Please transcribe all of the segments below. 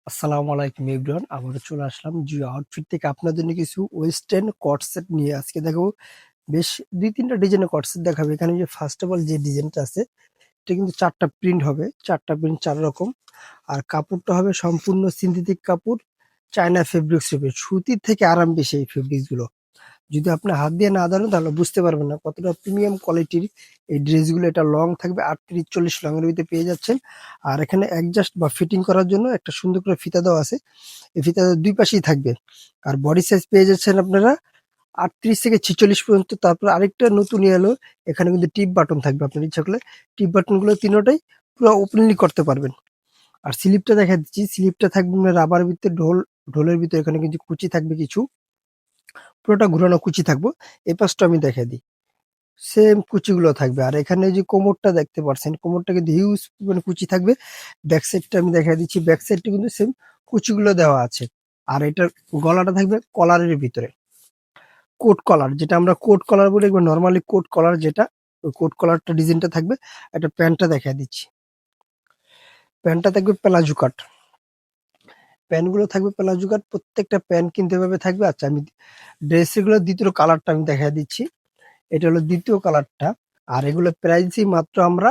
আসসালামু আলাইকুম এভরিওয়ান, আবারও চলে আসলাম জিও আউটফিট থেকে আপনাদের জন্য কিছু ওয়েস্টার্ন কট সেট নিয়ে। আজকে দেখাবো বেশ ২-৩টা ডিজাইনের কট সেট দেখাবো। এখানে যে ফার্স্ট অফ অল যে ডিজাইনটা আছে এটা কিন্তু ৪টা প্রিন্ট হবে, ৪টা প্রিন্ট ৪ রকম। আর কাপড়টা হবে সম্পূর্ণ সিনথেটিক কাপড়, চায়না ফেব্রিক্স হবে। সুতির থেকে আরাম বেশি এই ফেব্রিক্স গুলো। যদি আপনি হাত দিয়ে না ধরেন তাহলে বুঝতে পারবেন না কতটা প্রিমিয়াম কোয়ালিটির এই ড্রেসগুলো। এটা লং থাকবে ৩৮-৪০ লং এর ভিতরে পেয়ে যাচ্ছেন। আর এখানে অ্যাডজাস্ট বা ফিটিং করার জন্য একটা সুন্দর করে ফিতা দেওয়া আছে। এই ফিতা দুই পাশেই থাকবে। আর বডি সাইজ পেয়ে যাচ্ছেন আপনারা ৩৮ থেকে ৪৬ পর্যন্ত। তারপর আরেকটা নতুন এলো, এখানে কিন্তু টিপ বাটন থাকবে। আপনার ইচ্ছা করলে টিপ বাটন গুলো তিনোটাই পুরো ওপেনলি করতে পারবেন। আর স্লিপটা দেখা দিচ্ছি, স্লিপটা থাকবে রাবার ভিতরে ঢোলের ভিতরে। এখানে কিন্তু কুচি থাকবে কিছু, পুরোটা ঘুরানো কুচি থাকবো। এই পাশটা আমি দেখা দিই, সেম কুচিগুলো থাকবে। আর এখানে যে কোমরটা দেখতে পাচ্ছেন, কোমরটা কিন্তু হিউজ মানে কুচি থাকবে। ব্যাক সাইডটা আমি দেখা দিচ্ছি, ব্যাক সাইডটা কিন্তু সেম কুচিগুলো দেওয়া আছে। আর এটার গলাটা থাকবে কলারের ভিতরে, কোট কলার, যেটা আমরা কোট কলার বলি। নর্মালি কোট কলার যেটা, ওই কোট কলারটা ডিজাইনটা থাকবে। একটা প্যান্টটা দেখা দিচ্ছি, প্যান্টটা থাকবে প্লাজো কাট। প্যান্টগুলো থাকবে প্লাজো কাট, প্রত্যেকটা প্যান্ট কিনতে হবে থাকবে। আচ্ছা, আমি ড্রেসগুলোর দ্বিতীয় কালারটা আমি দেখা দিচ্ছি। এটা হলো দ্বিতীয় কালারটা। আর এগুলো প্রাইসই মাত্র আমরা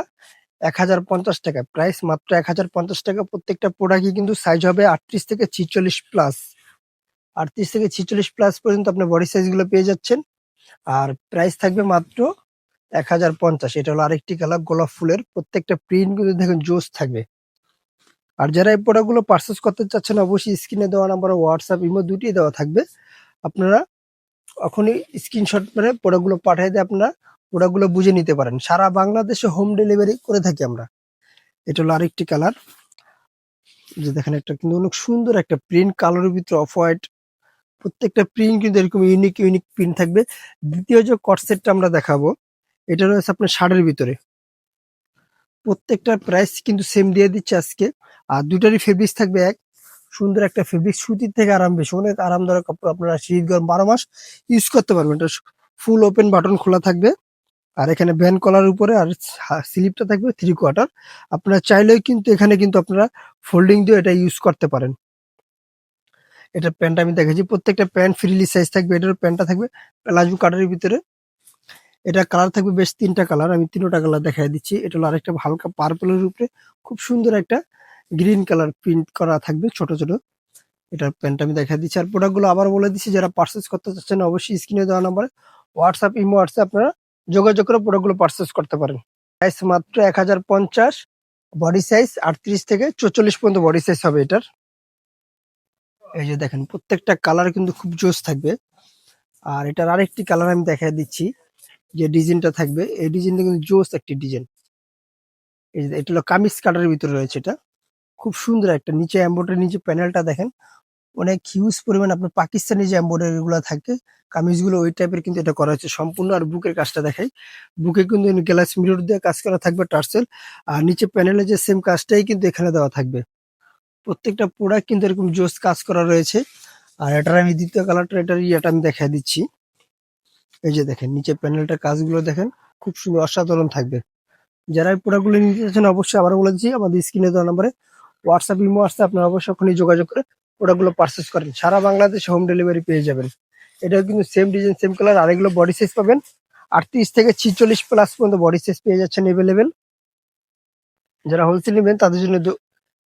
১,০৫০ টাকা, প্রাইস মাত্র ১,০৫০ টাকা। প্রত্যেকটা প্রোডাক্টই কিন্তু সাইজ হবে ৩৮ থেকে ৪৬ প্লাস। ৩৮ থেকে ৪৬ প্লাস পর্যন্ত আপনার বডি সাইজ গুলো পেয়ে যাচ্ছেন। আর প্রাইস থাকবে মাত্র ১,০৫০। এটা হলো আরেকটি কালার গোলাপ ফুলের, প্রত্যেকটা প্রিন্ট কিন্তু দেখুন জোস থাকবে। আর যারা এই প্রোডাক্ট গুলো পার্চেস করতে চাচ্ছেন, অবশ্যই স্ক্রিনে দেওয়া নাম্বার হোয়াটসঅ্যাপ ইমো দুটোই দেওয়া থাকবে। আপনারা এখনই স্ক্রিনশট করে প্রোডাক্টগুলো পাঠিয়ে দিয়ে আপনারা প্রোডাক্টগুলো বুঝে নিতে পারেন। সারা বাংলাদেশে হোম ডেলিভারি করে থাকি আমরা। এটা হলো আরেকটি কালার, যে দেখেন একটা কিন্তু অনেক সুন্দর একটা প্রিন্ট, কালারের ভিতরে অফ হোয়াইট। প্রত্যেকটা প্রিন্ট কিন্তু এরকম ইউনিক ইউনিক প্রিন্ট থাকবে। দ্বিতীয় যে কট সেটটা আমরা দেখাবো, এটা রয়েছে আপনার শাড়ির ভিতরে। প্রত্যেকটার প্রাইস কিন্তু সেম দিয়ে দিচ্ছে আজকে। আর দুটারই ফেব্রিক্স থাকবে এক, সুন্দর একটা ফেব্রিক, সুতির থেকে আরাম বেশি, অনেক আরামদায়ক কাপড়। আপনারা শীত গরম ১২ মাস ইউজ করতে পারবেন। এটা ফুল ওপেন বাটন খোলা থাকবে। আর এখানে ব্যান্ড কলার উপরে, আর স্লিপটা থাকবে 3/4। আপনারা চাইলেও কিন্তু এখানে কিন্তু আপনারা ফোল্ডিং দিয়ে এটা ইউজ করতে পারেন। এটা প্যান্ট আমি দেখেছি, প্রত্যেকটা প্যান্ট ফ্রিলি সাইজ থাকবে। এটার প্যান্টটা থাকবে প্লাজো কাটের ভিতরে। এটা কালার থাকবে বেশ ৩টা কালার, আমি ৩টা কালার দেখাই দিচ্ছি। এটা হলো আরেকটা হালকা পার্পলের উপরে খুব সুন্দর একটা গ্রিন কালার প্রিন্ট করা থাকবে ছোট ছোট। এটার প্যান্ট আমি দেখা দিচ্ছি। আর প্রোডাক্ট গুলো আবার বলে দিচ্ছি, যারা পার্চেস করতে চাচ্ছেন অবশ্যই স্ক্রিনে দেওয়া নাম্বারে হোয়াটসঅ্যাপ ইমো হোয়াটসঅ্যাপ আপনারা যোগাযোগ করে প্রোডাক্ট গুলো পার্চেস করতে পারেন। প্রাইস মাত্র ১,০৫০। বডি সাইজ ৩৮ থেকে ৪৪ পর্যন্ত বডি সাইজ হবে এটার। এই যে দেখেন প্রত্যেকটা কালার কিন্তু খুব জোস থাকবে। আর এটার আরেকটি কালার আমি দেখাই দিচ্ছি, যে ডিজাইনটা থাকবে এই ডিজাইনটা কিন্তু জোস একটি ডিজাইন। এই যে এটা হলো কামিজ কাটার ভিতরে রয়েছে। এটা খুব সুন্দর একটা, নিচে এমব্রয়ডারি, নিচে প্যানেলটা দেখেন অনেক হিউজ পরিমাণ। আপনার পাকিস্তানি যে এমব্রয়ডারি গুলো থাকে কামিজগুলো, ওই টাইপের কিন্তু এটা করা হয়েছে সম্পূর্ণ। আর বুকের কাজটা দেখাই, বুকে কিন্তু গ্লাস মিরর দিয়ে কাজ করা থাকবে, টার্সেল। আর নিচে প্যানেলে যে সেম কাজটাই কিন্তু এখানে দেওয়া থাকবে। প্রত্যেকটা প্রোডাক্ট কিন্তু এরকম জোস কাজ করা রয়েছে। আর এটার আমি দ্বিতীয় কালারটা, এটার ইয়েটা আমি দেখাই দিচ্ছি। এই যে দেখেন নিচে প্যানেলটার কাজগুলো দেখেন, খুব সুন্দর অসাধারণ থাকবে। যারা এই প্রোডাক্টগুলো নিতে চাচ্ছেন অবশ্যই আবার বলে দিচ্ছি, আমাদের স্ক্রিনে দেওয়া নম্বরে হোয়াটসঅ্যাপ ইমো আসছে, আপনারা অবশ্যই ওখানে যোগাযোগ করে প্রোডাক্টগুলো পারচেস করেন। সারা বাংলাদেশে হোম ডেলিভারি পেয়ে যাবেন। এটাও কিন্তু সেম ডিজাইন সেম কালার। আর এগুলো বডি সাইজ পাবেন ৩৮ থেকে ৪৬ প্লাস পর্যন্ত বডি সাইজ পেয়ে যাচ্ছেন এভেলেবেল। যারা হোলসেল নেবেন তাদের জন্য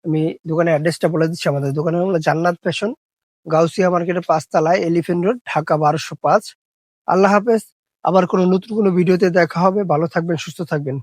আমি দোকানের অ্যাড্রেসটা বলে দিচ্ছি। আমাদের দোকানের হলো জান্নাত ফ্যাশন, গাউসিয়া মার্কেটের ৫ তলায়, এলিফ্যান্ট রোড, ঢাকা ১২০৫। আল্লাহ হাফেজ। আবার কোনো নতুন কোনো ভিডিওতে দেখা হবে। ভালো থাকবেন, সুস্থ থাকবেন।